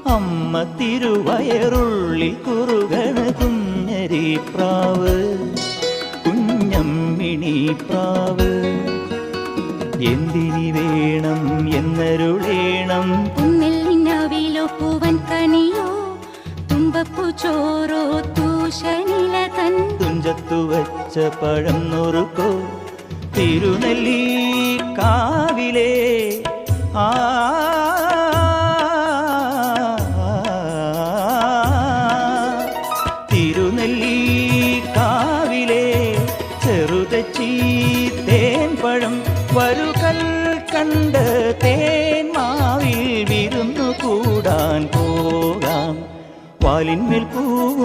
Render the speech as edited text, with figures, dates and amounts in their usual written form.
അമ്മ തിരുവയറുള്ളിൽ കുറുകണ കുഞ്ഞരിപ്രാവ് കുഞ്ഞമ്മിണിപ്രാവ്. എന്തിനി വേണം എന്നരുളേണം ഒന്നിൽ നിന്നവിലോ പൂവൻ കനിയോ തുമ്പപ്പൂ ചോറോ തൂശനില തൻ തുഞ്ചത്തു വച്ച പഴം നുറുക്കോ തിരുനെല്ലി കാവിലേ ആ തിരുനെല്ലി കാവിലേ ചെറുതെച്ചി തേൻ പഴം വരുകൽ കണ്ട് തേൻ മാവിൽ വിരുന്നു കൂടാൻ പോകാം. വാലിന്മേൽ പൂവും